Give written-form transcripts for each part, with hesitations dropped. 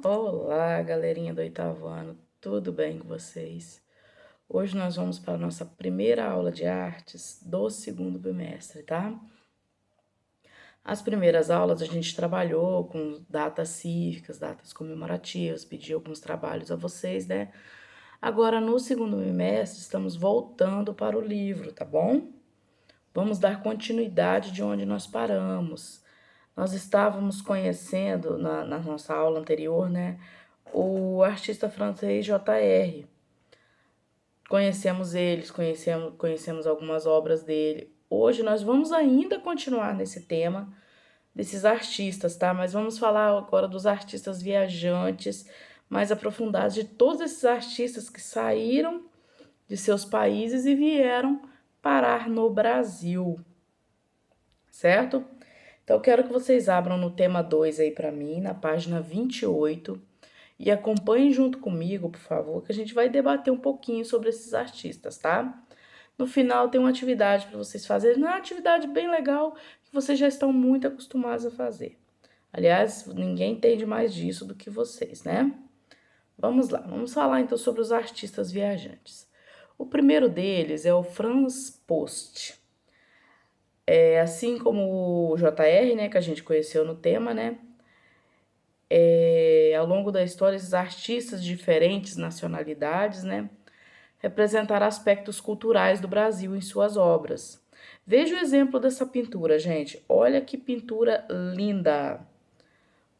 Olá, galerinha do oitavo ano, tudo bem com vocês? Hoje nós vamos para a nossa primeira aula de artes do segundo bimestre, tá? As primeiras aulas a gente trabalhou com datas cívicas, datas comemorativas, pedi alguns trabalhos a vocês, né? Agora, no segundo bimestre, estamos voltando para o livro, tá bom? Vamos dar continuidade de onde nós paramos. Nós estávamos conhecendo, na nossa aula anterior, né, o artista francês J.R. Conhecemos algumas obras dele. Hoje nós vamos ainda continuar nesse tema desses artistas, tá? Mas vamos falar agora dos artistas viajantes mais aprofundados, de todos esses artistas que saíram de seus países e vieram parar no Brasil, certo? Então, eu quero que vocês abram no tema 2 aí para mim, na página 28, e acompanhem junto comigo, por favor, que a gente vai debater um pouquinho sobre esses artistas, tá? No final tem uma atividade para vocês fazerem, uma atividade bem legal que vocês já estão muito acostumados a fazer. Aliás, ninguém entende mais disso do que vocês, né? Vamos lá, vamos falar então sobre os artistas viajantes. O primeiro deles é o Franz Post. Assim como o JR, né, que a gente conheceu no tema, né? Ao longo da história, esses artistas de diferentes nacionalidades, né, representaram aspectos culturais do Brasil em suas obras. Veja o exemplo dessa pintura, gente. Olha que pintura linda!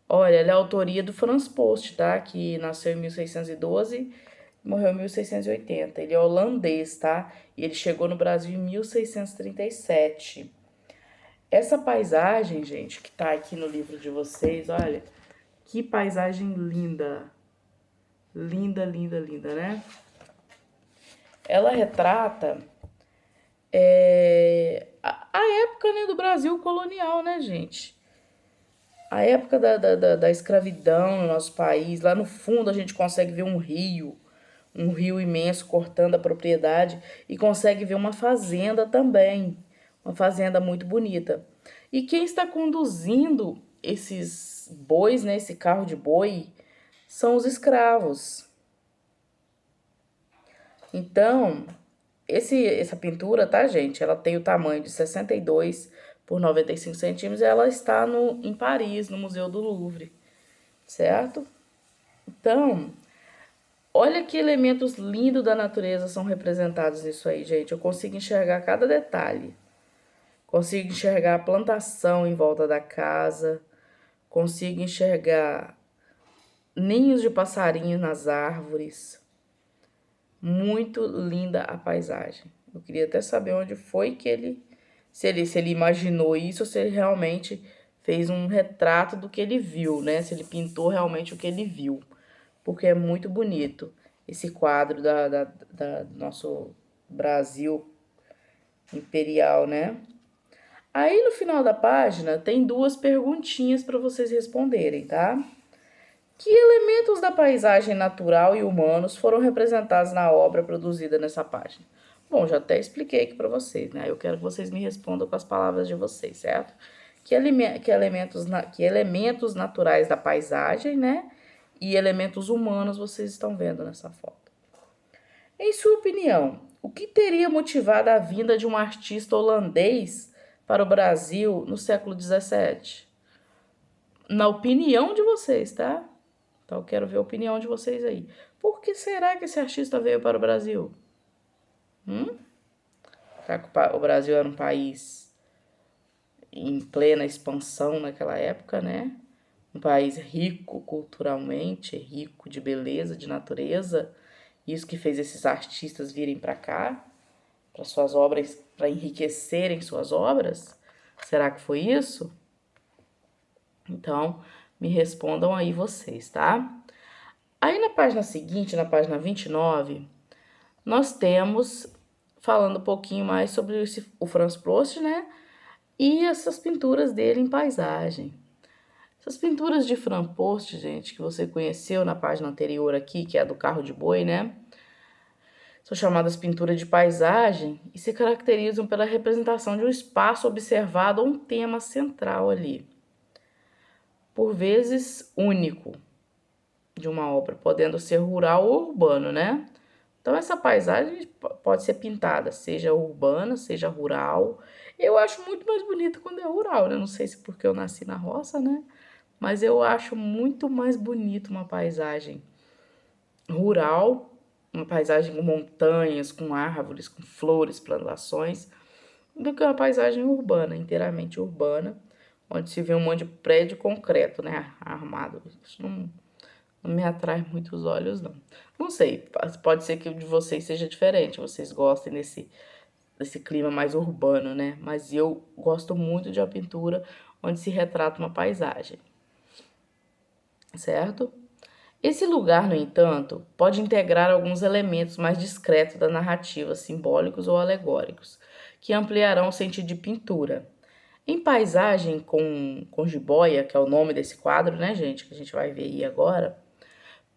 Olha, ela é a autoria do Franz Post, tá? Que nasceu em 1612, morreu em 1680. Ele é holandês, tá? E ele chegou no Brasil em 1637. Essa paisagem, gente, que tá aqui no livro de vocês, olha, que paisagem linda. Linda, linda, linda, né? Ela retrata a época, né, do Brasil colonial, né, gente? A época da escravidão no nosso país. Lá no fundo a gente consegue ver um rio imenso cortando a propriedade e consegue ver uma fazenda também, uma fazenda muito bonita. E quem está conduzindo esses bois, né, esse carro de boi, são os escravos. Então, essa pintura, tá, gente? Ela tem o tamanho de 62 por 95 centímetros e ela está em Paris, no Museu do Louvre, certo? Então, olha que elementos lindos da natureza são representados nisso aí, gente. Eu consigo enxergar cada detalhe. Consigo enxergar a plantação em volta da casa. Consigo enxergar ninhos de passarinhos nas árvores. Muito linda a paisagem. Eu queria até saber onde foi que se ele imaginou isso ou se ele realmente fez um retrato do que ele viu, né? Se ele pintou realmente o que ele viu. Porque é muito bonito esse quadro do nosso Brasil imperial, né? Aí no final da página tem duas perguntinhas para vocês responderem, tá? Que elementos da paisagem natural e humanos foram representados na obra produzida nessa página? Bom, já até expliquei aqui para vocês, né? Eu quero que vocês me respondam com as palavras de vocês, certo? Que elementos naturais da paisagem, né? E elementos humanos vocês estão vendo nessa foto. Em sua opinião, o que teria motivado a vinda de um artista holandês para o Brasil no século XVII? Na opinião de vocês, tá? Então eu quero ver a opinião de vocês aí. Por que será que esse artista veio para o Brasil? Será que o Brasil era um país em plena expansão naquela época, né? Um país rico culturalmente, rico de beleza, de natureza. Isso que fez esses artistas virem para cá, para suas obras, para enriquecerem suas obras? Será que foi isso? Então, me respondam aí vocês, tá? Aí na página seguinte, na página 29, nós temos falando um pouquinho mais sobre o Franz Prost, né? E essas pinturas dele em paisagem. Essas pinturas de Franz Prost, gente, que você conheceu na página anterior aqui, que é a do carro de boi, né? São chamadas pinturas de paisagem e se caracterizam pela representação de um espaço observado ou um tema central ali, por vezes único. de uma obra, podendo ser rural ou urbano, né? Então, essa paisagem pode ser pintada, seja urbana, seja rural. Eu acho muito mais bonito quando é rural, né? Não sei se porque eu nasci na roça, né? Mas eu acho muito mais bonito uma paisagem rural, uma paisagem com montanhas, com árvores, com flores, plantações, do que uma paisagem urbana, inteiramente urbana, onde se vê um monte de prédio concreto, né? Armado. Isso não me atrai muito os olhos, não. Não sei, pode ser que o de vocês seja diferente, vocês gostem desse clima mais urbano, né? Mas eu gosto muito de uma pintura onde se retrata uma paisagem, certo? Esse lugar, no entanto, pode integrar alguns elementos mais discretos da narrativa, simbólicos ou alegóricos, que ampliarão o sentido de pintura. Em Paisagem com Jiboia, que é o nome desse quadro, né, gente, que a gente vai ver aí agora,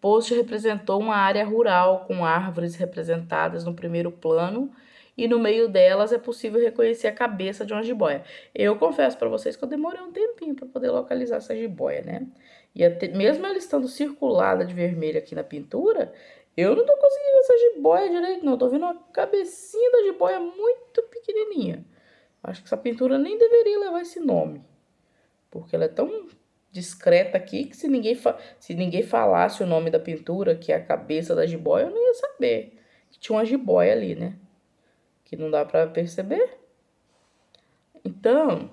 Post representou uma área rural com árvores representadas no primeiro plano e no meio delas é possível reconhecer a cabeça de uma jiboia. Eu confesso para vocês que eu demorei um tempinho para poder localizar essa jiboia, né? E até, mesmo ela estando circulada de vermelho aqui na pintura, eu não tô conseguindo ver essa jiboia direito, não. Tô vendo uma cabecinha da jiboia muito pequenininha. Acho que essa pintura nem deveria levar esse nome, porque ela é tão discreta aqui que se ninguém falasse o nome da pintura, que é a cabeça da jiboia, eu não ia saber que tinha uma jiboia ali, né? Que não dá para perceber. Então,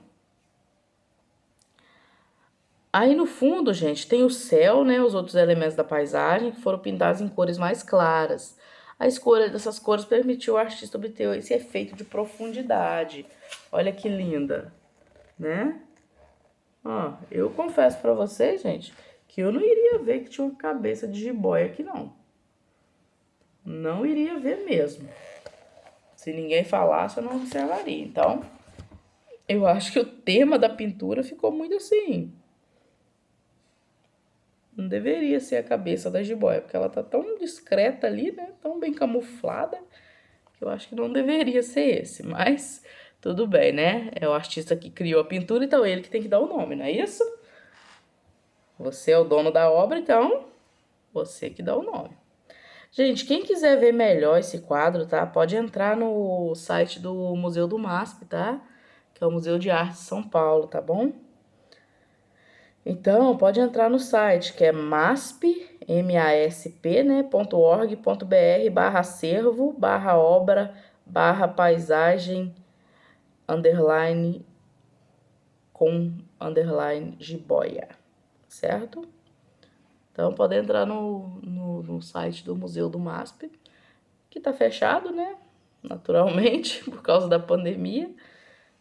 aí no fundo, gente, tem o céu, né? Os outros elementos da paisagem que foram pintados em cores mais claras. A escolha dessas cores permitiu ao artista obter esse efeito de profundidade. Olha que linda, né? Ó, eu confesso pra vocês, gente, que eu não iria ver que tinha uma cabeça de jiboia aqui, não. Não iria ver mesmo. Se ninguém falasse, eu não observaria. Então, eu acho que o tema da pintura ficou muito assim. Não deveria ser a cabeça da jiboia, porque ela tá tão discreta ali, né? Tão bem camuflada, que eu acho que não deveria ser esse. Mas, tudo bem, né? É o artista que criou a pintura, então é ele que tem que dar o nome, não é isso? Você é o dono da obra, então você que dá o nome. Gente, quem quiser ver melhor esse quadro, tá? Pode entrar no site do Museu do MASP, tá? Que é o Museu de Arte de São Paulo, tá bom? Então, pode entrar no site, que é masp, M-A-S-P, né, .org.br/acervo, /obra, /paisagem, underline, com, underline, jiboia, certo? Então, pode entrar no site do Museu do MASP, que tá fechado, né? Naturalmente, por causa da pandemia.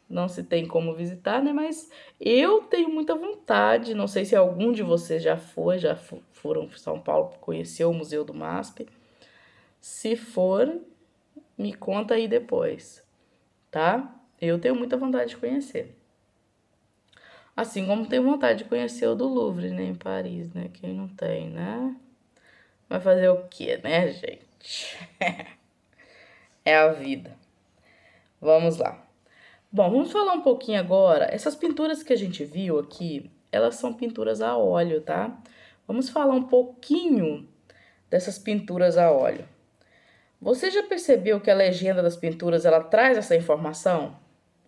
Não se tem como visitar, né? Mas eu tenho muita vontade. Não sei se algum de vocês já foi, foram para São Paulo conhecer o Museu do MASP. Se for, me conta aí depois, tá? Eu tenho muita vontade de conhecer. Assim como tenho vontade de conhecer o do Louvre, né, em Paris, né? Quem não tem, né? Vai fazer o quê, né, gente? É a vida. Vamos lá. Bom, vamos falar um pouquinho agora. Essas pinturas que a gente viu aqui, elas são pinturas a óleo, tá? Vamos falar um pouquinho dessas pinturas a óleo. Você já percebeu que a legenda das pinturas, ela traz essa informação?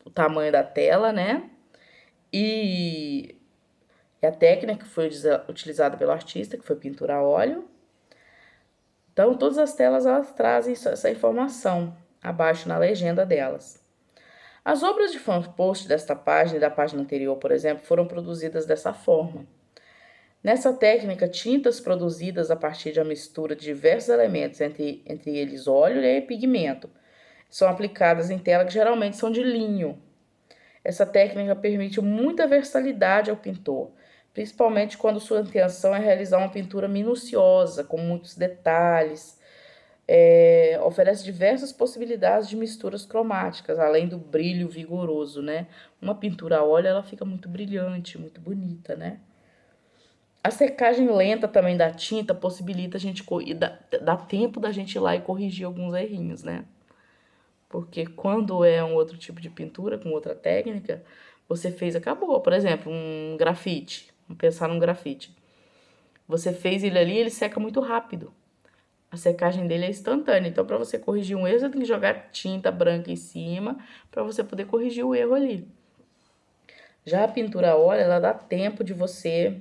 O tamanho da tela, né? E a técnica que foi utilizada pelo artista, que foi pintura a óleo. Então, todas as telas, elas trazem essa informação abaixo na legenda delas. As obras de fanpost desta página e da página anterior, por exemplo, foram produzidas dessa forma. Nessa técnica, tintas produzidas a partir de uma mistura de diversos elementos, entre eles óleo e pigmento, são aplicadas em tela que geralmente são de linho. Essa técnica permite muita versatilidade ao pintor, principalmente quando sua intenção é realizar uma pintura minuciosa, com muitos detalhes. Oferece diversas possibilidades de misturas cromáticas, além do brilho vigoroso, né? Uma pintura a óleo, ela fica muito brilhante, muito bonita, né? A secagem lenta também da tinta possibilita a gente dá tempo da gente ir lá e corrigir alguns errinhos, né? Porque quando é um outro tipo de pintura, com outra técnica, você fez, acabou. Por exemplo, um grafite. Vamos pensar num grafite. Você fez ele ali, ele seca muito rápido. A secagem dele é instantânea. Então, para você corrigir um erro, você tem que jogar tinta branca em cima para você poder corrigir o erro ali. Já a pintura a óleo, ela dá tempo de você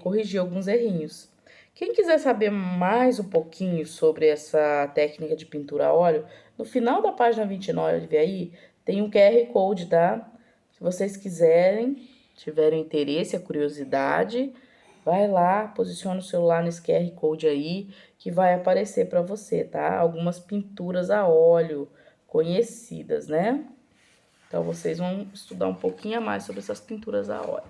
corrigir alguns errinhos. Quem quiser saber mais um pouquinho sobre essa técnica de pintura a óleo, no final da página 29 aí, tem um QR Code, tá? Se vocês quiserem, tiverem interesse, a curiosidade, vai lá, posiciona o celular nesse QR Code aí, que vai aparecer para você, tá? Algumas pinturas a óleo conhecidas, né? Então, vocês vão estudar um pouquinho a mais sobre essas pinturas a óleo.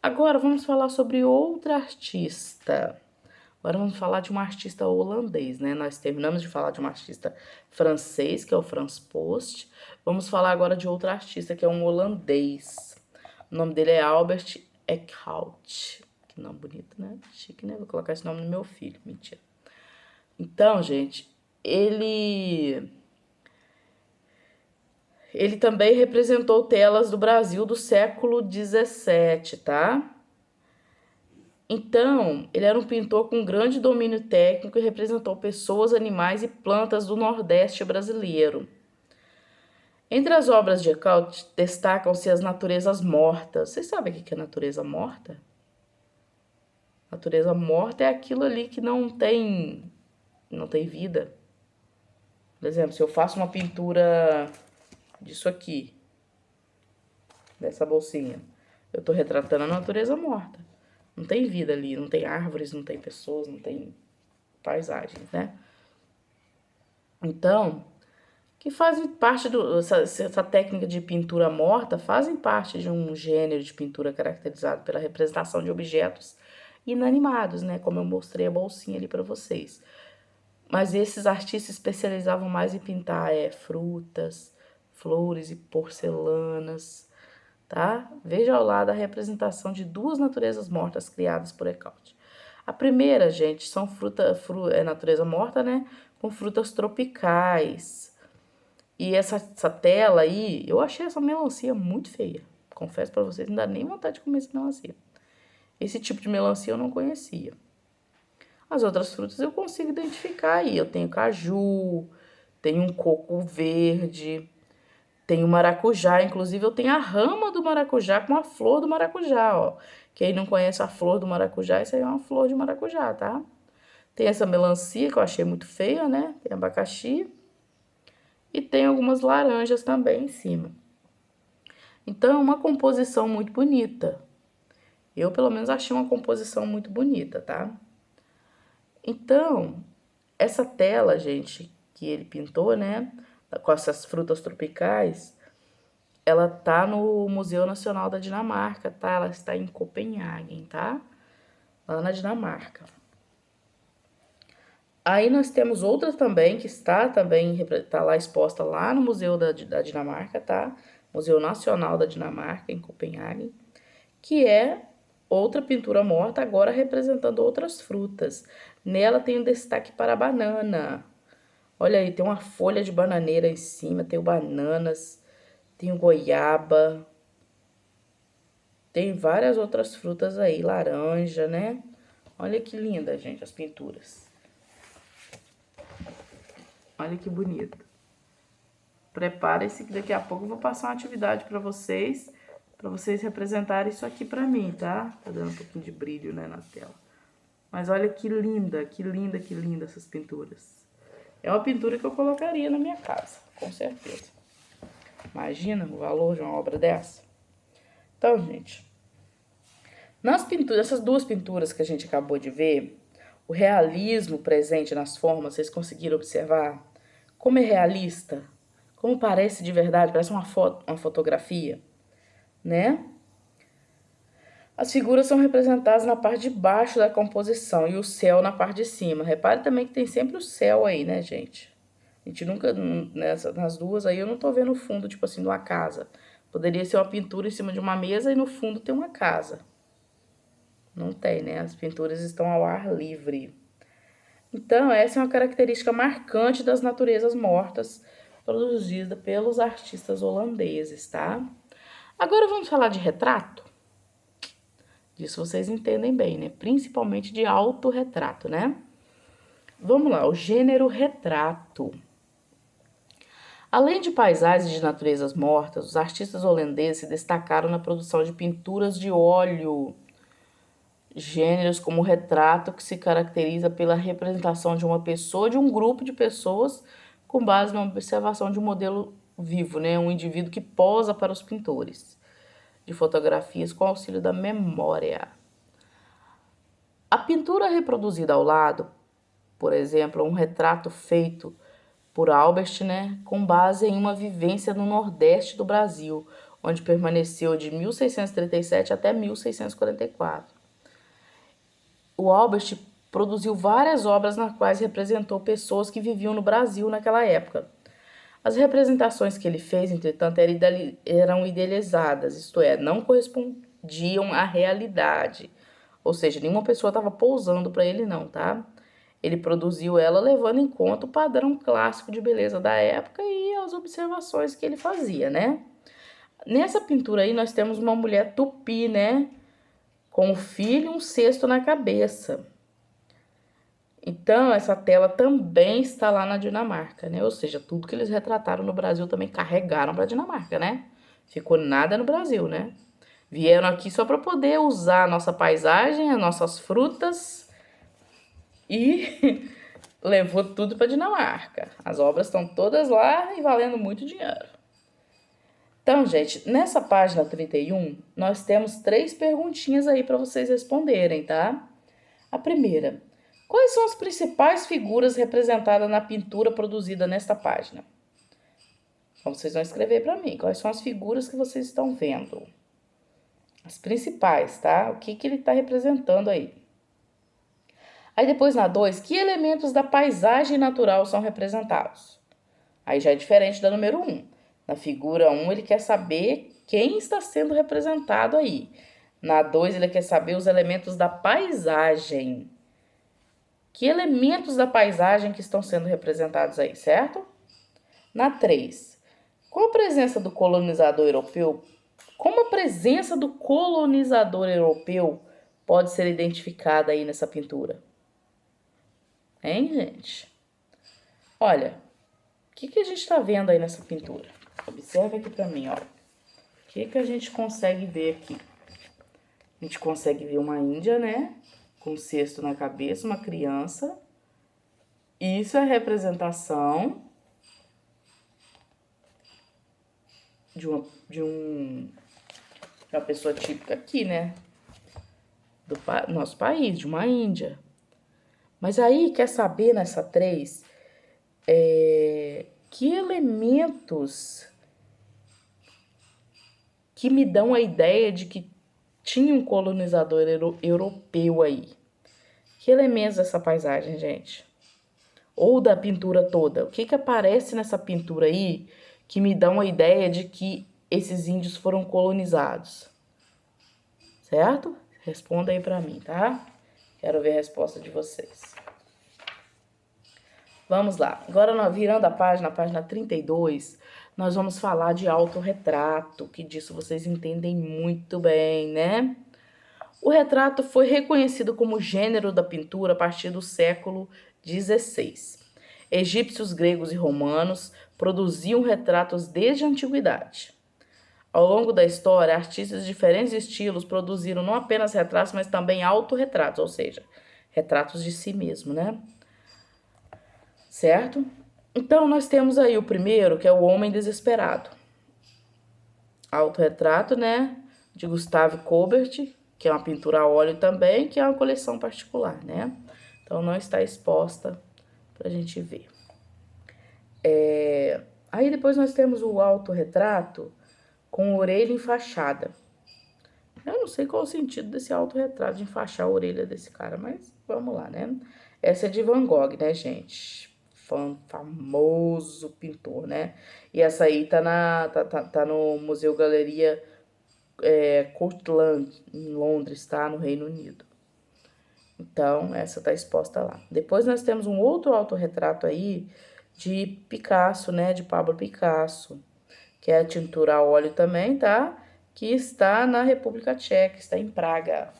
Agora, vamos falar sobre outra artista. Agora, vamos falar de um artista holandês, né? Nós terminamos de falar de um artista francês, que é o Frans Post. Vamos falar agora de outro artista, que é um holandês. O nome dele é Albert Eckhout. Que nome bonito, né? Chique, né? Vou colocar esse nome no meu filho. Mentira. Então, gente, ele também representou telas do Brasil do século XVII, tá? Então, ele era um pintor com grande domínio técnico e representou pessoas, animais e plantas do Nordeste brasileiro. Entre as obras de Eckhout, destacam-se as naturezas mortas. Vocês sabem o que é natureza morta? Natureza morta é aquilo ali que não tem vida. Por exemplo, se eu faço uma pintura disso aqui, dessa bolsinha, eu estou retratando a natureza morta. Não tem vida ali, não tem árvores, não tem pessoas, não tem paisagens, né? Então, que fazem parte essa técnica de pintura morta fazem parte de um gênero de pintura caracterizado pela representação de objetos inanimados, né? Como eu mostrei a bolsinha ali para vocês. Mas esses artistas especializavam mais em pintar frutas, flores e porcelanas, tá? Veja ao lado a representação de duas naturezas mortas criadas por Eckhout. A primeira, gente, são natureza morta, né? Com frutas tropicais. E essa tela aí, eu achei essa melancia muito feia. Confesso pra vocês, não dá nem vontade de comer essa melancia. Esse tipo de melancia eu não conhecia. As outras frutas eu consigo identificar aí. Eu tenho caju, tenho um coco verde, tenho maracujá. Inclusive, eu tenho a rama do maracujá com a flor do maracujá, ó. Quem não conhece a flor do maracujá, isso aí é uma flor de maracujá, tá? Tem essa melancia que eu achei muito feia, né? Tem abacaxi. E tem algumas laranjas também em cima. Então, é uma composição muito bonita. Eu, pelo menos, achei uma composição muito bonita, tá? Então, essa tela, gente, que ele pintou, né? Com essas frutas tropicais, ela tá no Museu Nacional da Dinamarca, tá? Ela está em Copenhague, tá? Lá na Dinamarca. Aí nós temos outra também, que tá lá exposta lá no Museu da Dinamarca, tá? Museu Nacional da Dinamarca, em Copenhague, que é outra pintura morta, agora representando outras frutas. Nela tem um destaque para a banana. Olha aí, tem uma folha de bananeira em cima, tem bananas, tem goiaba, tem várias outras frutas aí, laranja, né? Olha que linda, gente, as pinturas. Olha que bonito. Preparem-se que daqui a pouco eu vou passar uma atividade para vocês representarem isso aqui para mim, tá? Tá dando um pouquinho de brilho, né, na tela. Mas olha que linda, que linda, que linda essas pinturas. É uma pintura que eu colocaria na minha casa, com certeza. Imagina o valor de uma obra dessa? Então, gente, nas pinturas, essas duas pinturas que a gente acabou de ver, o realismo presente nas formas, vocês conseguiram observar? Como é realista? Como parece de verdade, parece uma fotografia, né? As figuras são representadas na parte de baixo da composição e o céu na parte de cima. Repare também que tem sempre o céu aí, né, gente? A gente nunca, nas duas aí, eu não tô vendo o fundo, tipo assim, de uma casa. Poderia ser uma pintura em cima de uma mesa e no fundo tem uma casa. Não tem, né? As pinturas estão ao ar livre. Então, essa é uma característica marcante das naturezas mortas produzida pelos artistas holandeses, tá? Agora vamos falar de retrato? Isso vocês entendem bem, né? Principalmente de autorretrato, né? Vamos lá, o gênero retrato. Além de paisagens de naturezas mortas, os artistas holandeses se destacaram na produção de pinturas de óleo, gêneros como o retrato, que se caracteriza pela representação de uma pessoa, de um grupo de pessoas, com base na observação de um modelo vivo, né? Um indivíduo que posa para os pintores de fotografias com auxílio da memória. A pintura reproduzida ao lado, por exemplo, é um retrato feito por Albert, né, com base em uma vivência no Nordeste do Brasil, onde permaneceu de 1637 até 1644. O Albert produziu várias obras nas quais representou pessoas que viviam no Brasil naquela época. As representações que ele fez, entretanto, eram idealizadas, isto é, não correspondiam à realidade. Ou seja, nenhuma pessoa estava pousando para ele não, tá? Ele produziu ela levando em conta o padrão clássico de beleza da época e as observações que ele fazia, né? Nessa pintura aí nós temos uma mulher tupi, né? Com um filho e um cesto na cabeça. Então, essa tela também está lá na Dinamarca, né? Ou seja, tudo que eles retrataram no Brasil também carregaram para a Dinamarca, né? Ficou nada no Brasil, né? Vieram aqui só para poder usar a nossa paisagem, as nossas frutas e levou tudo para Dinamarca. As obras estão todas lá e valendo muito dinheiro. Então, gente, nessa página 31, nós temos 3 perguntinhas aí para vocês responderem, tá? A primeira: quais são as principais figuras representadas na pintura produzida nesta página? Então, vocês vão escrever para mim. Quais são as figuras que vocês estão vendo? As principais, tá? O que ele está representando aí? Aí depois na 2, que elementos da paisagem natural são representados? Aí já é diferente da número 1. Na figura 1, ele quer saber quem está sendo representado aí. Na 2, ele quer saber os elementos da paisagem. Que elementos da paisagem que estão sendo representados aí, certo? Na 3, com a presença do colonizador europeu, como a presença do colonizador europeu pode ser identificada aí nessa pintura? Hein, gente? Olha, o que a gente está vendo aí nessa pintura? Observe aqui para mim, ó. O que a gente consegue ver aqui? A gente consegue ver uma índia, né? Com um cesto na cabeça, uma criança. Isso é representação de uma pessoa típica aqui, né? Do nosso país, de uma índia. Mas aí, quer saber nessa 3, que elementos que me dão a ideia de que tinha um colonizador europeu aí? Que elementos dessa paisagem, gente? Ou da pintura toda? O que aparece nessa pintura aí que me dá uma ideia de que esses índios foram colonizados? Certo? Responda aí pra mim, tá? Quero ver a resposta de vocês. Vamos lá. Agora, virando a página 32, nós vamos falar de autorretrato, que disso vocês entendem muito bem, né? O retrato foi reconhecido como gênero da pintura a partir do século XVI. Egípcios, gregos e romanos produziam retratos desde a antiguidade. Ao longo da história, artistas de diferentes estilos produziram não apenas retratos, mas também autorretratos, ou seja, retratos de si mesmo, né? Certo? Então, nós temos aí o primeiro, que é o Homem Desesperado. Autorretrato, né? De Gustave Courbet, que é uma pintura a óleo também, que é uma coleção particular, né? Então, não está exposta pra gente ver. Aí, depois nós temos o autorretrato com orelha enfaixada. Eu não sei qual o sentido desse autorretrato, de enfaixar a orelha desse cara, mas vamos lá, né? Essa é de Van Gogh, né, gente? Famoso pintor, né? E essa aí tá no Museu Galeria Cortland, em Londres, tá? No Reino Unido. Então, essa tá exposta lá. Depois nós temos um outro autorretrato aí de Picasso, né? De Pablo Picasso, que é a tintura a óleo também, tá? Que está na República Tcheca, está em Praga.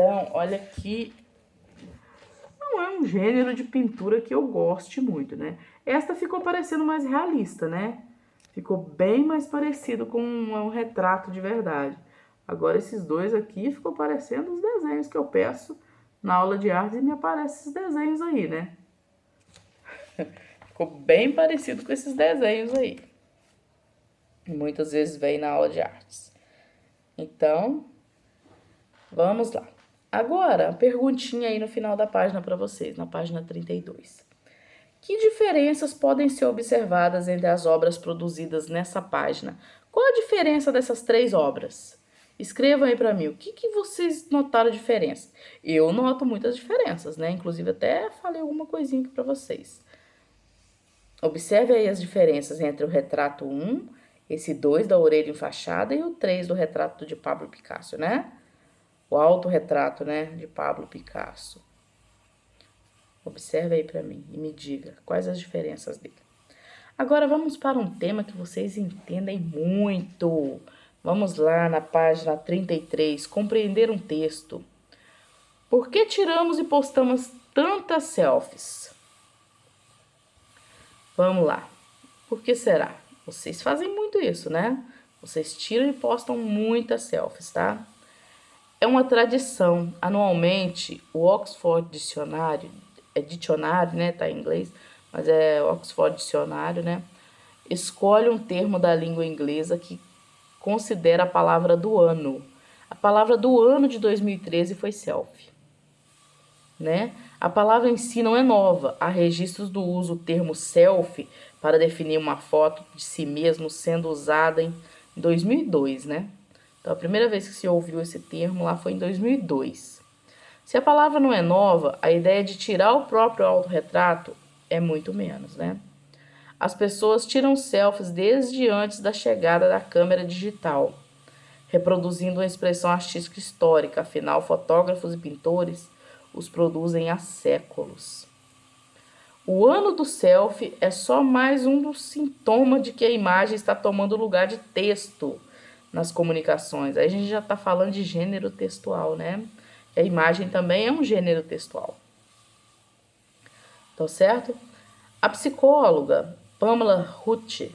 Então, olha aqui, não é um gênero de pintura que eu goste muito, né? Esta ficou parecendo mais realista, né? Ficou bem mais parecido com um retrato de verdade. Agora, esses dois aqui ficou parecendo os desenhos que eu peço na aula de artes e me aparecem esses desenhos aí, né? Ficou bem parecido com esses desenhos aí. Muitas vezes vem na aula de artes. Então, vamos lá. Agora, a perguntinha aí no final da página para vocês, na página 32. Que diferenças podem ser observadas entre as obras produzidas nessa página? Qual a diferença dessas 3 obras? Escrevam aí para mim, o que vocês notaram diferença? Eu noto muitas diferenças, né? Inclusive até falei alguma coisinha aqui para vocês. Observe aí as diferenças entre o retrato 1, esse 2 da orelha enfaixada e o 3 do retrato de Pablo Picasso, né? O autorretrato, né, de Pablo Picasso. Observe aí para mim e me diga quais as diferenças dele. Agora vamos para um tema que vocês entendem muito. Vamos lá na página 33, compreender um texto. Por que tiramos e postamos tantas selfies? Vamos lá. Por que será? Vocês fazem muito isso, né? Vocês tiram e postam muitas selfies, tá? É uma tradição. Anualmente, o Oxford Dicionário, dicionário, né? Tá em inglês, mas é Oxford Dicionário, né? Escolhe um termo da língua inglesa que considera a palavra do ano. A palavra do ano de 2013 foi selfie, né? A palavra em si não é nova. Há registros do uso do termo selfie para definir uma foto de si mesmo sendo usada em 2002, né? Então, a primeira vez que se ouviu esse termo lá foi em 2002. Se a palavra não é nova, a ideia de tirar o próprio autorretrato é muito menos, né? As pessoas tiram selfies desde antes da chegada da câmera digital, reproduzindo uma expressão artística histórica. Afinal, fotógrafos e pintores os produzem há séculos. O ano do selfie é só mais um sintoma de que a imagem está tomando lugar de texto nas comunicações. Aí a gente já está falando de gênero textual, né? A imagem também é um gênero textual. Tá certo? A psicóloga Pamela Ruth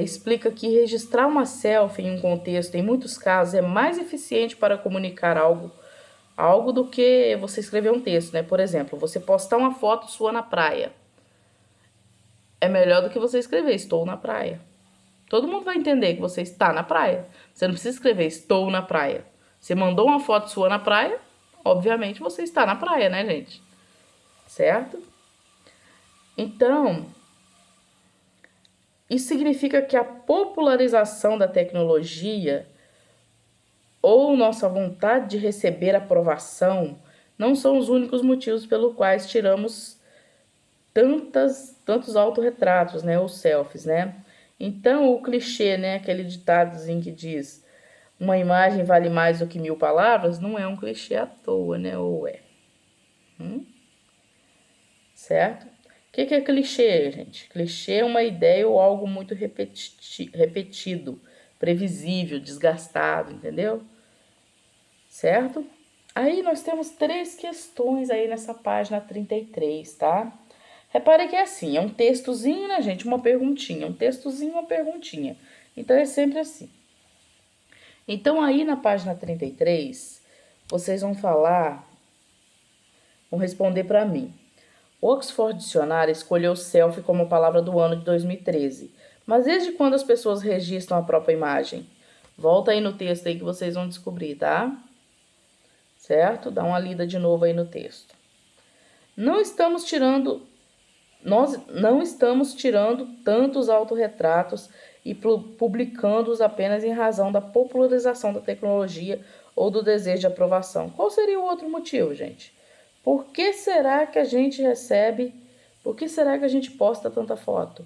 explica que registrar uma selfie em um contexto, em muitos casos, é mais eficiente para comunicar algo do que você escrever um texto, né? Por exemplo, você postar uma foto sua na praia. É melhor do que você escrever estou na praia. Todo mundo vai entender que você está na praia. Você não precisa escrever estou na praia. Você mandou uma foto sua na praia, obviamente você está na praia, né, gente? Certo? Então, isso significa que a popularização da tecnologia ou nossa vontade de receber aprovação não são os únicos motivos pelos quais tiramos tantos autorretratos, né, ou selfies, né? Então, o clichê, né, aquele ditadozinho que diz uma imagem vale mais do que 1000 palavras, não é um clichê à toa, né, ou é? Certo? O que é clichê, gente? Clichê é uma ideia ou algo muito repetido, previsível, desgastado, entendeu? Certo? Aí nós temos 3 questões aí nessa página 33, tá? Repare que é assim, é um textozinho, né, gente? Uma perguntinha, um textozinho, uma perguntinha. Então, é sempre assim. Então, aí na página 33, vocês vão responder para mim. O Oxford Dicionário escolheu selfie como palavra do ano de 2013. Mas desde quando as pessoas registram a própria imagem? Volta aí no texto aí que vocês vão descobrir, tá? Certo? Dá uma lida de novo aí no texto. Nós não estamos tirando tantos autorretratos e publicando-os apenas em razão da popularização da tecnologia ou do desejo de aprovação. Qual seria o outro motivo, gente? Por que será que a gente posta tanta foto?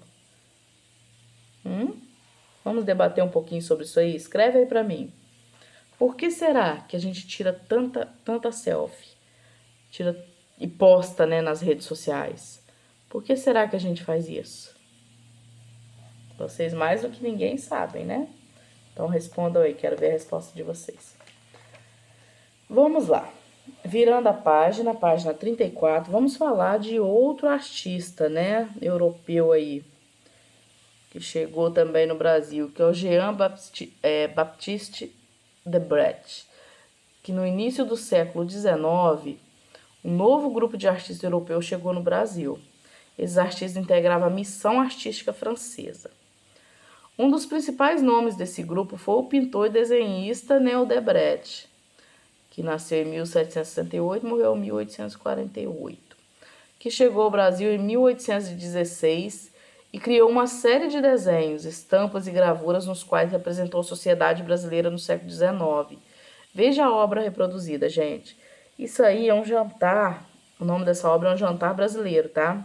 Vamos debater um pouquinho sobre isso aí? Escreve aí pra mim. Por que será que a gente tira tanta selfie? Tira e posta, né, nas redes sociais? Por que será que a gente faz isso? Vocês mais do que ninguém sabem, né? Então respondam aí, quero ver a resposta de vocês. Vamos lá. Virando a página 34, vamos falar de outro artista, né, europeu aí, que chegou também no Brasil, que é o Jean-Baptiste Debret, que no início do século XIX, um novo grupo de artistas europeus chegou no Brasil. Esses artistas integravam a missão artística francesa. Um dos principais nomes desse grupo foi o pintor e desenhista Néo Debret, que nasceu em 1768 e morreu em 1848, que chegou ao Brasil em 1816 e criou uma série de desenhos, estampas e gravuras nos quais representou a sociedade brasileira no século XIX. Veja a obra reproduzida, gente. Isso aí é um jantar, o nome dessa obra é um jantar brasileiro, tá?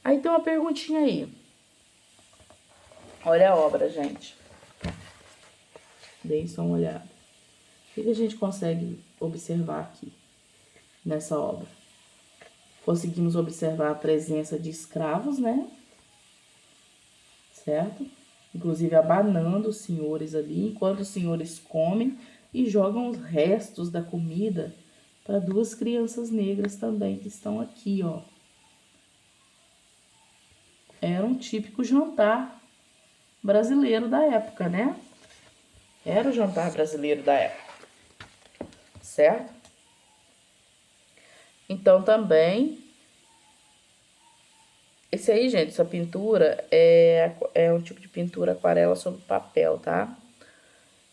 Aí tem uma perguntinha aí. Olha a obra, gente. Deem só uma olhada. O que a gente consegue observar aqui nessa obra? Conseguimos observar a presença de escravos, né? Certo? Inclusive abanando os senhores ali, enquanto os senhores comem e jogam os restos da comida para duas crianças negras também que estão aqui, ó. Era um típico jantar brasileiro da época, né? Era o jantar brasileiro da época, certo? Então também, esse aí, gente, essa pintura é um tipo de pintura aquarela sobre papel, tá?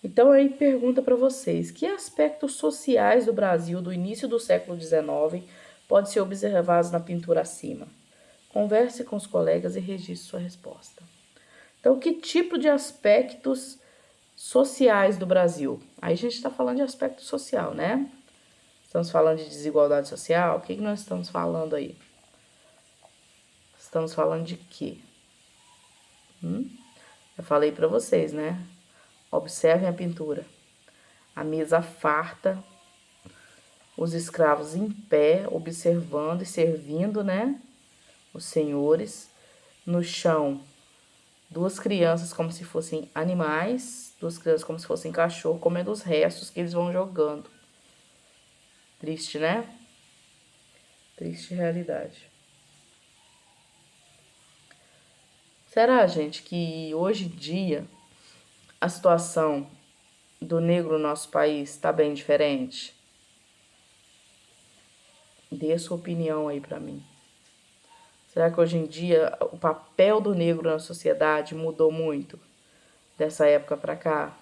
Então aí pergunta para vocês, que aspectos sociais do Brasil do início do século XIX pode ser observados na pintura acima? Converse com os colegas e registre sua resposta. Então, que tipo de aspectos sociais do Brasil? Aí a gente está falando de aspecto social, né? Estamos falando de desigualdade social? O que nós estamos falando aí? Estamos falando de quê? Eu falei para vocês, né? Observem a pintura. A mesa farta, os escravos em pé, observando e servindo, né? Os senhores. No chão, duas crianças como se fossem animais, duas crianças como se fossem cachorro, comendo os restos que eles vão jogando. Triste, né? Triste realidade. Será, gente, que hoje em dia a situação do negro no nosso país está bem diferente? Dê a sua opinião aí para mim. Será que hoje em dia o papel do negro na sociedade mudou muito dessa época para cá?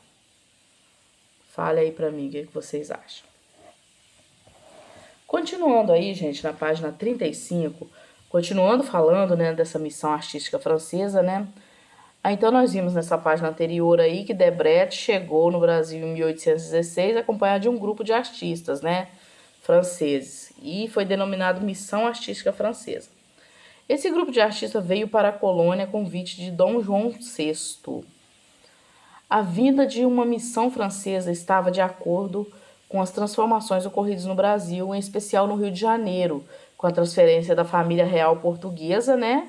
Fale aí para mim o que vocês acham. Continuando aí, gente, na página 35, continuando falando, né, dessa missão artística francesa, né? Então nós vimos nessa página anterior aí que Debret chegou no Brasil em 1816 acompanhado de um grupo de artistas, né, franceses, e foi denominado Missão Artística Francesa. Esse grupo de artistas veio para a colônia a convite de Dom João VI. A vinda de uma missão francesa estava de acordo com as transformações ocorridas no Brasil, em especial no Rio de Janeiro, com a transferência da família real portuguesa, né,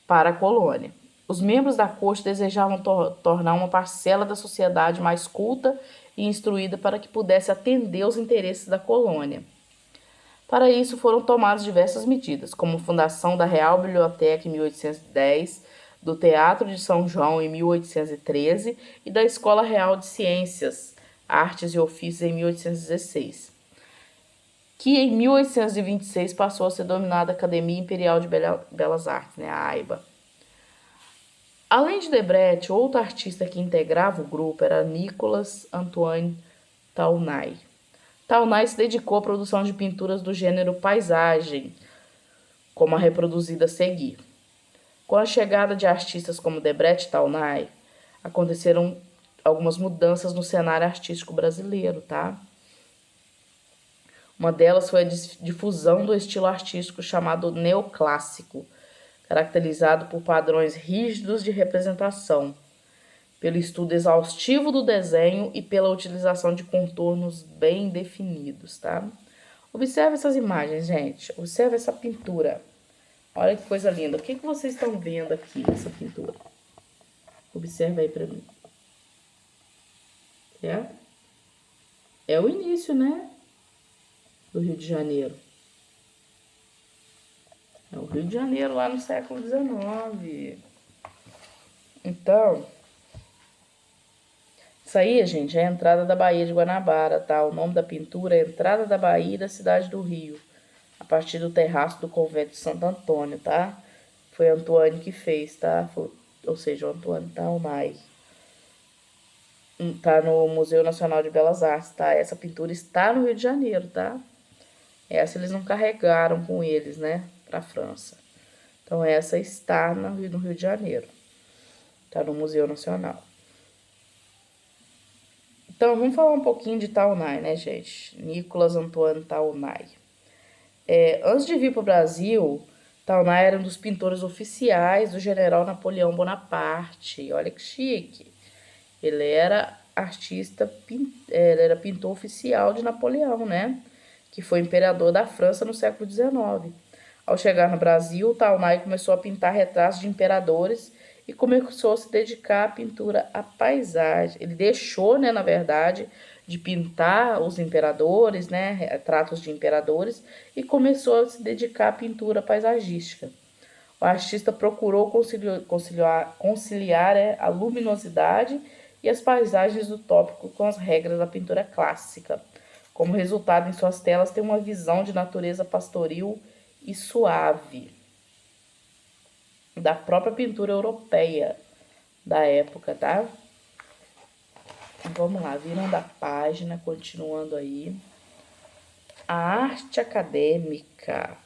para a colônia. Os membros da corte desejavam tornar uma parcela da sociedade mais culta e instruída para que pudesse atender aos interesses da colônia. Para isso foram tomadas diversas medidas, como a fundação da Real Biblioteca em 1810, do Teatro de São João em 1813 e da Escola Real de Ciências, Artes e Ofícios em 1816, que em 1826 passou a ser denominada Academia Imperial de Belas Artes, né, a AIBA. Além de Debret, outro artista que integrava o grupo era Nicolas Antoine Taunay. Taunay se dedicou à produção de pinturas do gênero paisagem, como a reproduzida a seguir. Com a chegada de artistas como Debret e Taunay, aconteceram algumas mudanças no cenário artístico brasileiro, tá? Uma delas foi a difusão do estilo artístico chamado neoclássico, caracterizado por padrões rígidos de representação, pelo estudo exaustivo do desenho e pela utilização de contornos bem definidos, tá? Observe essas imagens, gente. Observe essa pintura. Olha que coisa linda. O que vocês estão vendo aqui nessa pintura? Observe aí pra mim. Certo? É o início, né? Do Rio de Janeiro. É o Rio de Janeiro lá no século XIX. Então, isso aí, gente, é a entrada da Baía de Guanabara, tá? O nome da pintura é Entrada da Baía da Cidade do Rio, a partir do terraço do convento de Santo Antônio, tá? Foi Antoine que fez, tá? Ou seja, o Antoine Taunay. Tá no Museu Nacional de Belas Artes, tá? Essa pintura está no Rio de Janeiro, tá? Essa eles não carregaram com eles, né? Pra França. Então, essa está no Rio de Janeiro. Tá no Museu Nacional. Então, vamos falar um pouquinho de Taunay, né, gente? Nicolas Antoine Taunay. Antes de vir para o Brasil, Taunay era um dos pintores oficiais do general Napoleão Bonaparte. Olha que chique. Ele era ele era pintor oficial de Napoleão, né? Que foi imperador da França no século XIX. Ao chegar no Brasil, Taunay começou a pintar retratos de imperadores e começou a se dedicar à pintura à paisagem. Ele deixou, né, na verdade, de pintar os imperadores, né, retratos de imperadores, e começou a se dedicar à pintura paisagística. O artista procurou conciliar a luminosidade e as paisagens do tópico com as regras da pintura clássica. Como resultado, em suas telas tem uma visão de natureza pastoril e suave da própria pintura europeia da época, tá? Vamos lá, virando a página, continuando aí. A arte acadêmica.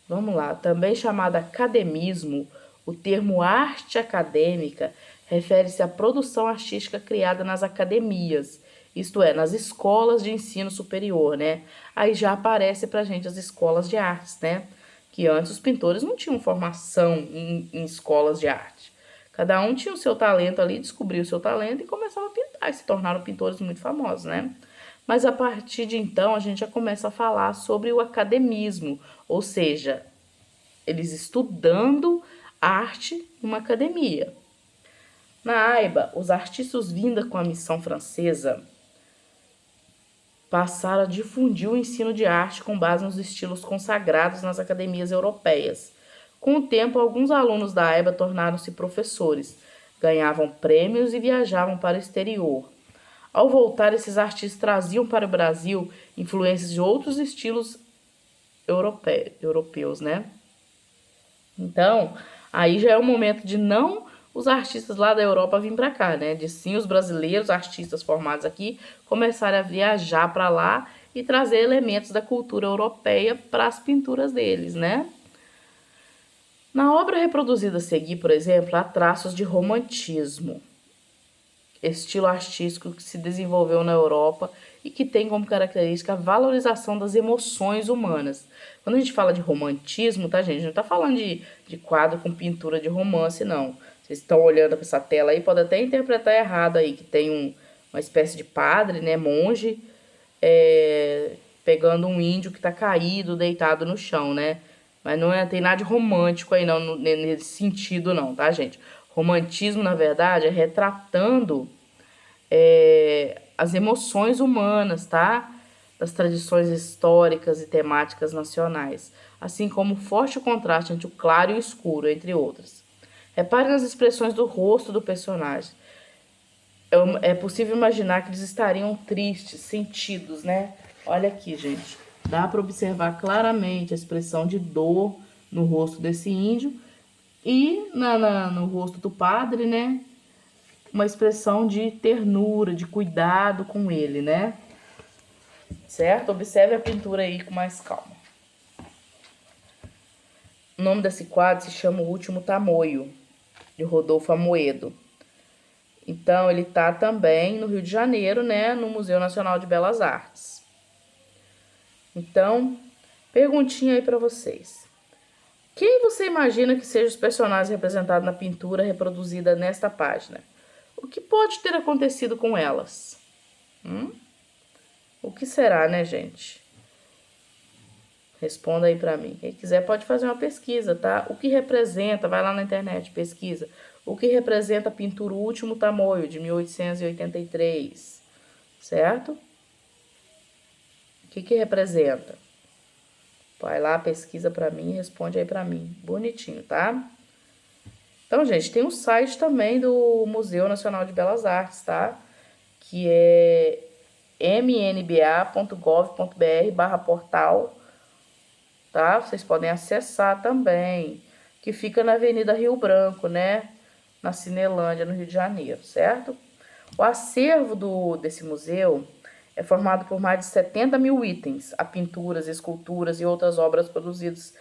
Vamos lá, também chamada academismo, o termo arte acadêmica refere-se à produção artística criada nas academias, isto é, nas escolas de ensino superior, né? Aí já aparece pra gente as escolas de artes, né? Que antes os pintores não tinham formação em escolas de arte. Cada um tinha o seu talento ali, descobriu o seu talento e começava a pintar, e se tornaram pintores muito famosos, né? Mas a partir de então a gente já começa a falar sobre o academismo, ou seja, eles estudando arte numa academia. Na AIBA, os artistas vindos com a missão francesa passaram a difundir o ensino de arte com base nos estilos consagrados nas academias europeias. Com o tempo, alguns alunos da AIBA tornaram-se professores, ganhavam prêmios e viajavam para o exterior. Ao voltar, esses artistas traziam para o Brasil influências de outros estilos europeus, né? Então, aí já é o momento de não os artistas lá da Europa virem para cá, né? De sim os brasileiros, artistas formados aqui, começarem a viajar para lá e trazer elementos da cultura europeia para as pinturas deles, né? Na obra reproduzida a seguir, por exemplo, há traços de romantismo, estilo artístico que se desenvolveu na Europa e que tem como característica a valorização das emoções humanas. Quando a gente fala de romantismo, tá, gente? Não tá falando de quadro com pintura de romance, não. Vocês estão olhando para essa tela aí, pode até interpretar errado aí, que tem uma espécie de padre, né, monge, pegando um índio que tá caído, deitado no chão, né? Mas não tem nada de romântico aí, não, nesse sentido, não, tá, gente? Romantismo, na verdade, é retratando as emoções humanas, tá? Das tradições históricas e temáticas nacionais, assim como o forte contraste entre o claro e o escuro, entre outras. Repare nas expressões do rosto do personagem. É possível imaginar que eles estariam tristes, sentidos, né? Olha aqui, gente. Dá para observar claramente a expressão de dor no rosto desse índio e no rosto do padre, né? Uma expressão de ternura, de cuidado com ele, né? Certo? Observe a pintura aí com mais calma. O nome desse quadro se chama O Último Tamoio, de Rodolfo Amoedo. Então, ele tá também no Rio de Janeiro, né? No Museu Nacional de Belas Artes. Então, perguntinha aí para vocês. Quem você imagina que sejam os personagens representados na pintura reproduzida nesta página? O que pode ter acontecido com elas? O que será, né, gente? Responda aí pra mim. Quem quiser pode fazer uma pesquisa, tá? O que representa, vai lá na internet, pesquisa. O que representa a pintura O Último Tamoio, de 1883, certo? que representa? Vai lá, pesquisa pra mim e responde aí pra mim. Bonitinho, tá? Então, gente, tem o site também do Museu Nacional de Belas Artes, tá? Que é mnba.gov.br/portal, tá? Vocês podem acessar também, que fica na Avenida Rio Branco, né? Na Cinelândia, no Rio de Janeiro, certo? O acervo desse museu é formado por mais de 70 mil itens, a pinturas, esculturas e outras obras produzidas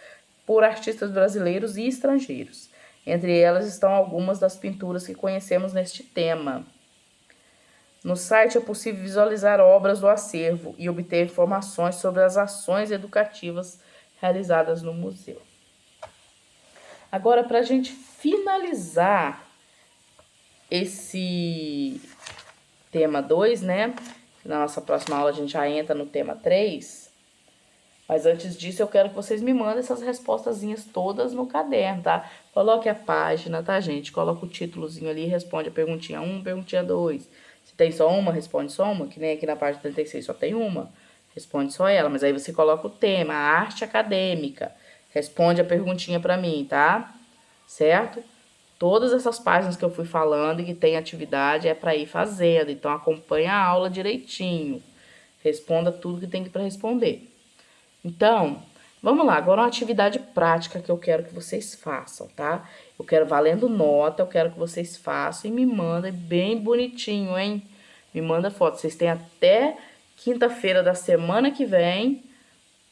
por artistas brasileiros e estrangeiros. Entre elas estão algumas das pinturas que conhecemos neste tema. No site é possível visualizar obras do acervo e obter informações sobre as ações educativas realizadas no museu. Agora, para a gente finalizar esse tema 2, né? Na nossa próxima aula a gente já entra no tema 3. Mas antes disso eu quero que vocês me mandem essas respostazinhas todas no caderno, tá? Coloque a página, tá, gente? Coloca o títulozinho ali, responde a perguntinha 1, perguntinha 2. Se tem só uma, responde só uma, que nem aqui na página 36 só tem uma. Responde só ela, mas aí você coloca o tema, a arte acadêmica. Responde a perguntinha pra mim, tá? Certo? Todas essas páginas que eu fui falando e que tem atividade é para ir fazendo. Então, acompanha a aula direitinho. Responda tudo que tem para responder. Então, vamos lá. Agora uma atividade prática que eu quero que vocês façam, tá? Eu quero valendo nota, eu quero que vocês façam e me mandem bem bonitinho, hein? Me manda foto. Vocês têm até quinta-feira da semana que vem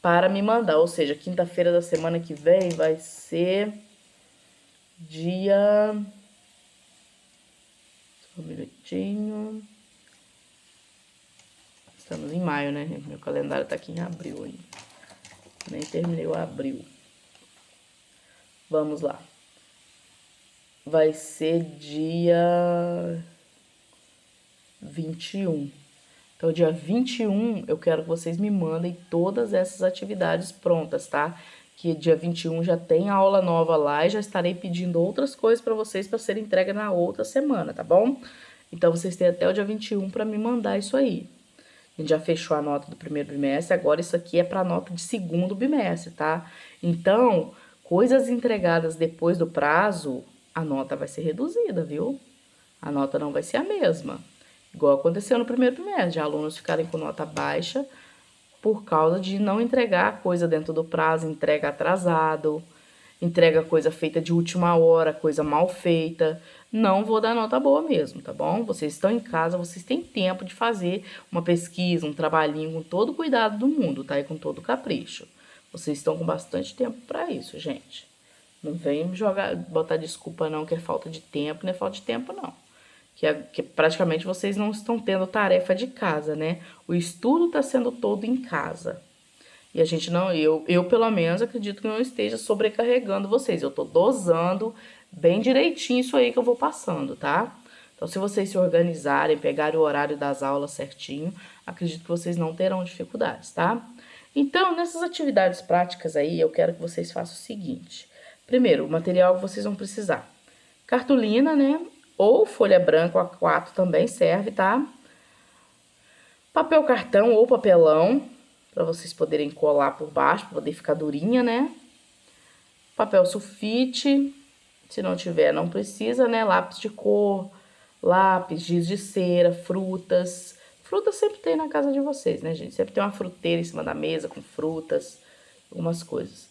para me mandar. Ou seja, quinta-feira da semana que vem vai ser dia... Um minutinho. Estamos em maio, né? Meu calendário tá aqui em abril ainda. Nem terminei o abril. Vamos lá. Vai ser dia 21. Então, dia 21, eu quero que vocês me mandem todas essas atividades prontas, tá? Que dia 21 já tem aula nova lá e já estarei pedindo outras coisas para vocês para ser entregue na outra semana, tá bom? Então, vocês têm até o dia 21 para me mandar isso aí. A gente já fechou a nota do primeiro bimestre, agora isso aqui é para a nota de segundo bimestre, tá? Então, coisas entregadas depois do prazo, a nota vai ser reduzida, viu? A nota não vai ser a mesma. Igual aconteceu no primeiro bimestre, de alunos ficarem com nota baixa por causa de não entregar coisa dentro do prazo, entrega atrasado, entrega coisa feita de última hora, coisa mal feita. Não vou dar nota boa mesmo, tá bom? Vocês estão em casa, vocês têm tempo de fazer uma pesquisa, um trabalhinho com todo o cuidado do mundo, tá? E com todo o capricho. Vocês estão com bastante tempo para isso, gente. Não vem botar desculpa não, que é falta de tempo, não é falta de tempo não. Que praticamente vocês não estão tendo tarefa de casa, né? O estudo está sendo todo em casa. E a gente não, eu pelo menos acredito que não esteja sobrecarregando vocês. Eu tô dosando bem direitinho isso aí que eu vou passando, tá? Então, se vocês se organizarem, pegarem o horário das aulas certinho, acredito que vocês não terão dificuldades, tá? Então, nessas atividades práticas aí, eu quero que vocês façam o seguinte. Primeiro, o material que vocês vão precisar. Cartolina, né? Ou folha branca A4 também serve, tá? Papel cartão ou papelão, para vocês poderem colar por baixo, para poder ficar durinha, né? Papel sulfite, se não tiver, não precisa, né? Lápis de cor, lápis, giz de cera, frutas. Frutas sempre tem na casa de vocês, né, gente? Sempre tem uma fruteira em cima da mesa com frutas, algumas coisas.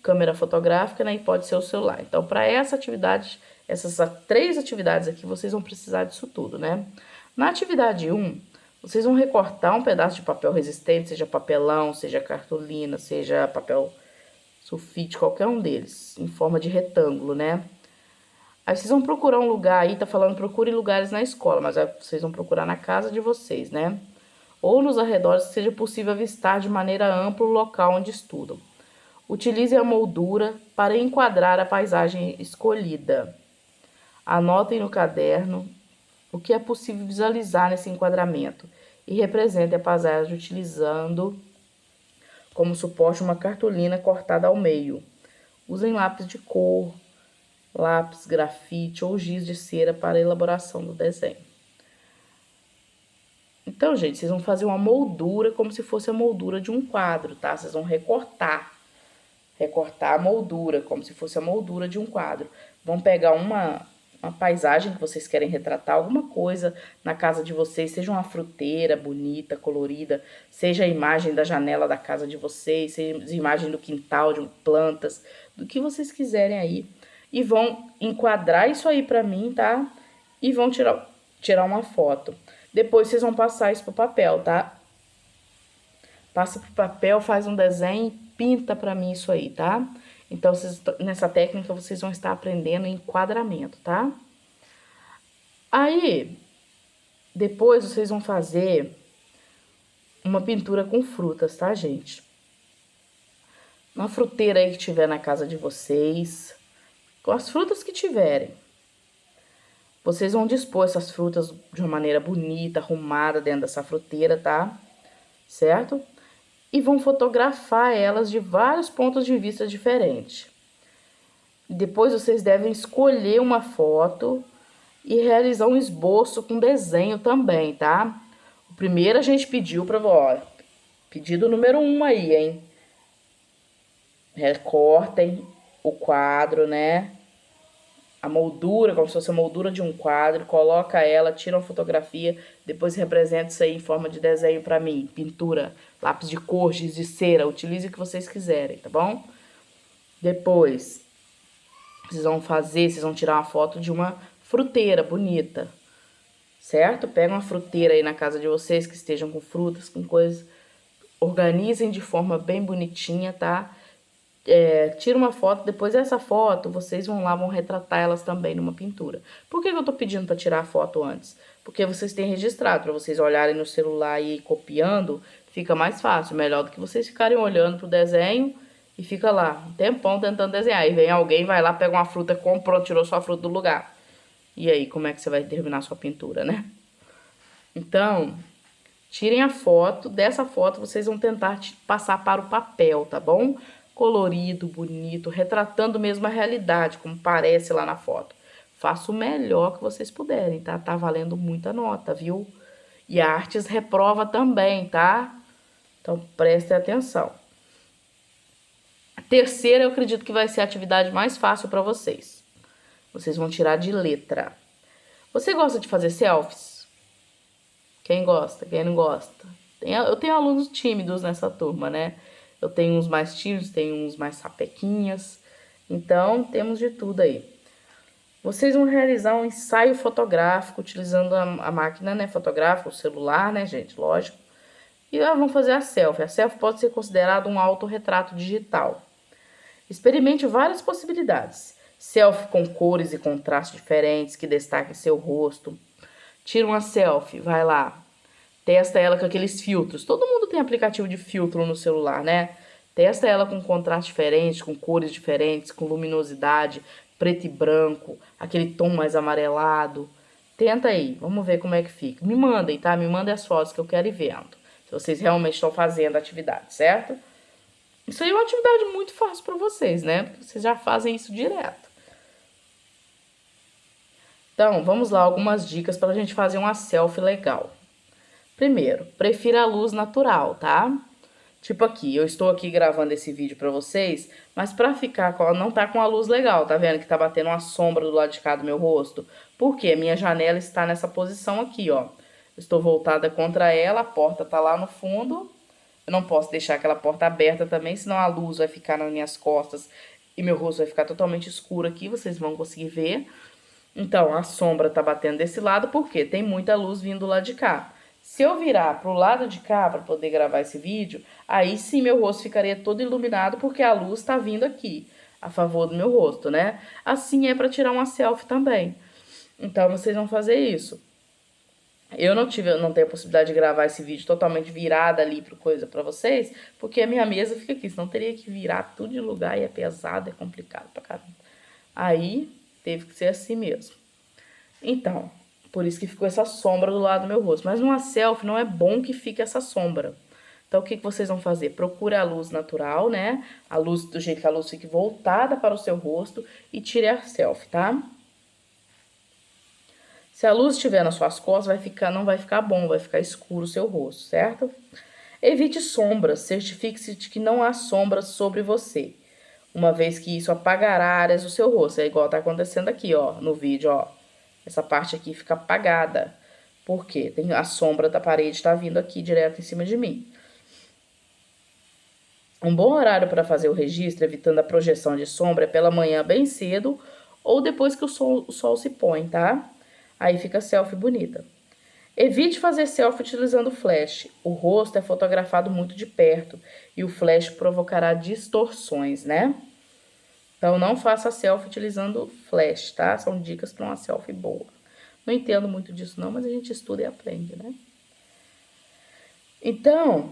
Câmera fotográfica, né? E pode ser o celular. Então, para essa atividade, essas 3 atividades aqui, vocês vão precisar disso tudo, né? Na atividade 1, vocês vão recortar um pedaço de papel resistente, seja papelão, seja cartolina, seja papel sulfite, qualquer um deles, em forma de retângulo, né? Aí vocês vão procurar um lugar aí, tá falando procure lugares na escola, mas aí vocês vão procurar na casa de vocês, né? Ou nos arredores que seja possível avistar de maneira ampla o local onde estudam. Utilize a moldura para enquadrar a paisagem escolhida. Anotem no caderno o que é possível visualizar nesse enquadramento e represente a paisagem utilizando como suporte uma cartolina cortada ao meio. Usem lápis de cor, lápis, grafite ou giz de cera para a elaboração do desenho. Então, gente, vocês vão fazer uma moldura como se fosse a moldura de um quadro, tá? Vocês vão recortar a moldura, como se fosse a moldura de um quadro. Vão pegar uma paisagem que vocês querem retratar, alguma coisa na casa de vocês, seja uma fruteira bonita, colorida, seja a imagem da janela da casa de vocês, seja a imagem do quintal, de plantas, do que vocês quiserem aí. E vão enquadrar isso aí pra mim, tá? E vão tirar uma foto. Depois vocês vão passar isso pro papel, tá? Passa pro papel, faz um desenho, pinta pra mim isso aí, tá? Então, nessa técnica, vocês vão estar aprendendo enquadramento, tá? Aí, depois vocês vão fazer uma pintura com frutas, tá, gente? Uma fruteira aí que tiver na casa de vocês, com as frutas que tiverem. Vocês vão dispor essas frutas de uma maneira bonita, arrumada dentro dessa fruteira, tá? Certo? E vão fotografar elas de vários pontos de vista diferentes. Depois vocês devem escolher uma foto e realizar um esboço com desenho também, tá? O primeiro a gente pediu pra, ó, pedido número 1 aí, hein? Recortem o quadro, né? A moldura, como se fosse a moldura de um quadro, coloca ela, tira uma fotografia, depois representa isso aí em forma de desenho pra mim, pintura, lápis de cor, giz de cera, utilize o que vocês quiserem, tá bom? Depois, vocês vão tirar uma foto de uma fruteira bonita, certo? Pega uma fruteira aí na casa de vocês que estejam com frutas, com coisas, organizem de forma bem bonitinha, tá? Tira uma foto, depois dessa foto, vocês vão lá, vão retratar elas também numa pintura. Por que eu tô pedindo para tirar a foto antes? Porque vocês têm registrado, para vocês olharem no celular e ir copiando, fica mais fácil, melhor do que vocês ficarem olhando pro desenho e fica lá um tempão tentando desenhar. Aí vem alguém, vai lá, pega uma fruta, comprou, tirou sua fruta do lugar. E aí, como é que você vai terminar sua pintura, né? Então, tirem a foto, dessa foto vocês vão tentar passar para o papel, tá bom? Colorido, bonito, retratando mesmo a realidade, como parece lá na foto. Faça o melhor que vocês puderem, tá? Tá valendo muita nota, viu? E a Artes reprova também, tá? Então, prestem atenção. A terceira, eu acredito que vai ser a atividade mais fácil para vocês. Vocês vão tirar de letra. Você gosta de fazer selfies? Quem gosta? Quem não gosta? Eu tenho alunos tímidos nessa turma, né? Eu tenho uns mais tímidos, tenho uns mais sapequinhas. Então, temos de tudo aí. Vocês vão realizar um ensaio fotográfico, utilizando a máquina, né, fotográfica, o celular, né, gente, lógico. E vão fazer a selfie. A selfie pode ser considerada um autorretrato digital. Experimente várias possibilidades. Selfie com cores e contrastes diferentes que destaquem seu rosto. Tira uma selfie, vai lá. Testa ela com aqueles filtros. Todo mundo tem aplicativo de filtro no celular, né? Testa ela com contraste diferente, com cores diferentes, com luminosidade, preto e branco, aquele tom mais amarelado. Tenta aí, vamos ver como é que fica. Me mandem, tá? Me mandem as fotos que eu quero ir vendo. Se vocês realmente estão fazendo a atividade, certo? Isso aí é uma atividade muito fácil para vocês, né? Porque vocês já fazem isso direto. Então, vamos lá, algumas dicas para a gente fazer uma selfie legal. Primeiro, prefira a luz natural, tá? Tipo aqui, eu estou aqui gravando esse vídeo pra vocês, mas pra ficar, não tá com a luz legal, tá vendo que tá batendo uma sombra do lado de cá do meu rosto? Porque minha janela está nessa posição aqui, ó. Estou voltada contra ela, a porta tá lá no fundo. Eu não posso deixar aquela porta aberta também, senão a luz vai ficar nas minhas costas e meu rosto vai ficar totalmente escuro aqui, vocês vão conseguir ver. Então, a sombra tá batendo desse lado, porque tem muita luz vindo lá de cá. Se eu virar pro lado de cá para poder gravar esse vídeo, aí sim meu rosto ficaria todo iluminado porque a luz tá vindo aqui, a favor do meu rosto, né? Assim é para tirar uma selfie também. Então, vocês vão fazer isso. Eu não tenho a possibilidade de gravar esse vídeo totalmente virada ali pro coisa para vocês, porque a minha mesa fica aqui, senão teria que virar tudo de lugar e é pesado, é complicado pra caramba. Aí, teve que ser assim mesmo. Então, por isso que ficou essa sombra do lado do meu rosto. Mas numa selfie não é bom que fique essa sombra. Então, o que vocês vão fazer? Procure a luz natural, né? A luz, do jeito que a luz fique voltada para o seu rosto e tire a selfie, tá? Se a luz estiver nas suas costas, não vai ficar bom, vai ficar escuro o seu rosto, certo? Evite sombras, certifique-se de que não há sombras sobre você, uma vez que isso apagará áreas do seu rosto. É igual tá acontecendo aqui, ó, no vídeo, ó. Essa parte aqui fica apagada. Por quê? Tem a sombra da parede tá vindo aqui direto em cima de mim. Um bom horário para fazer o registro, evitando a projeção de sombra, é pela manhã bem cedo ou depois que o sol se põe, tá? Aí fica a selfie bonita. Evite fazer selfie utilizando flash. O rosto é fotografado muito de perto e o flash provocará distorções, né? Então, não faça selfie utilizando flash, tá? São dicas para uma selfie boa. Não entendo muito disso não, mas a gente estuda e aprende, né? Então,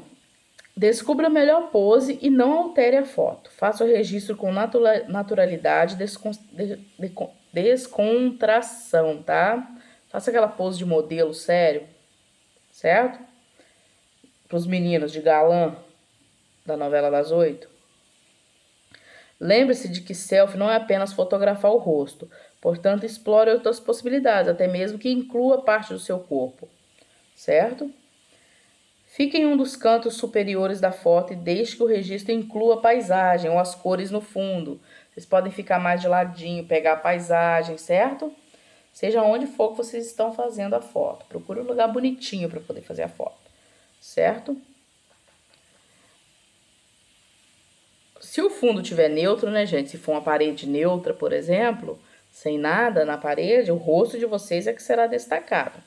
descubra a melhor pose e não altere a foto. Faça o registro com naturalidade e descontração, tá? Faça aquela pose de modelo sério, certo? Para os meninos de galã da novela das 8. Lembre-se de que selfie não é apenas fotografar o rosto, portanto, explore outras possibilidades, até mesmo que inclua parte do seu corpo, certo? Fique em um dos cantos superiores da foto e deixe que o registro inclua a paisagem ou as cores no fundo. Vocês podem ficar mais de ladinho, pegar a paisagem, certo? Seja onde for que vocês estão fazendo a foto. Procure um lugar bonitinho para poder fazer a foto, certo? Se o fundo tiver neutro, né, gente? Se for uma parede neutra, por exemplo, sem nada na parede, o rosto de vocês é que será destacado.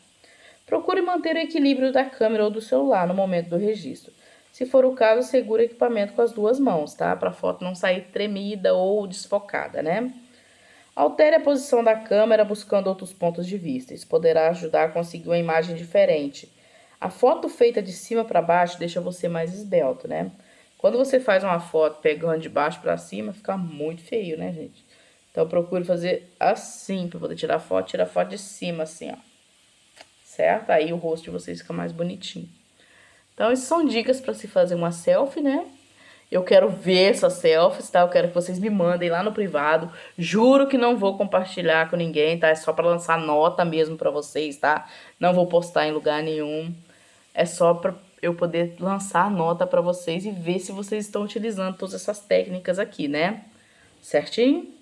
Procure manter o equilíbrio da câmera ou do celular no momento do registro. Se for o caso, segure o equipamento com as duas mãos, tá? Para a foto não sair tremida ou desfocada, né? Altere a posição da câmera buscando outros pontos de vista. Isso poderá ajudar a conseguir uma imagem diferente. A foto feita de cima para baixo deixa você mais esbelto, né? Quando você faz uma foto pegando de baixo para cima, fica muito feio, né, gente? Então, procure fazer assim para poder tirar foto. Tira a foto de cima, assim, ó. Certo? Aí o rosto de vocês fica mais bonitinho. Então, essas são dicas para se fazer uma selfie, né? Eu quero ver essas selfies, tá? Eu quero que vocês me mandem lá no privado. Juro que não vou compartilhar com ninguém, tá? É só para lançar nota mesmo para vocês, tá? Não vou postar em lugar nenhum. É só para eu poder lançar nota para vocês e ver se vocês estão utilizando todas essas técnicas aqui, né? Certinho?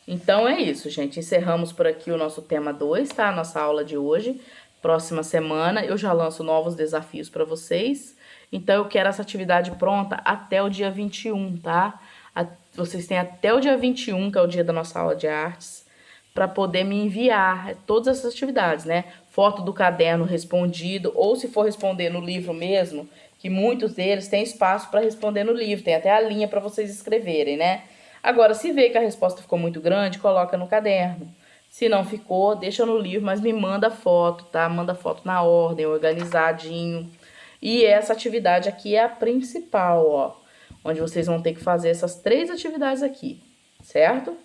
Então é isso, gente. Encerramos por aqui o nosso tema 2, tá? A nossa aula de hoje. Próxima semana eu já lanço novos desafios para vocês. Então eu quero essa atividade pronta até o dia 21, tá? Vocês têm até o dia 21, que é o dia da nossa aula de artes, para poder me enviar todas essas atividades, né? Foto do caderno respondido, ou se for responder no livro mesmo, que muitos deles têm espaço para responder no livro, tem até a linha para vocês escreverem, né? Agora, se vê que a resposta ficou muito grande, coloca no caderno. Se não ficou, deixa no livro, mas me manda foto, tá? Manda foto na ordem, organizadinho. E essa atividade aqui é a principal, ó. Onde vocês vão ter que fazer essas 3 atividades aqui, certo?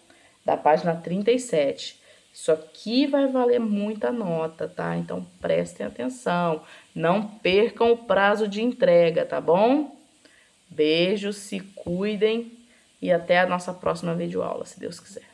Da página 37. Isso aqui vai valer muita nota, tá? Então, prestem atenção. Não percam o prazo de entrega, tá bom? Beijos, se cuidem. E até a nossa próxima videoaula, se Deus quiser.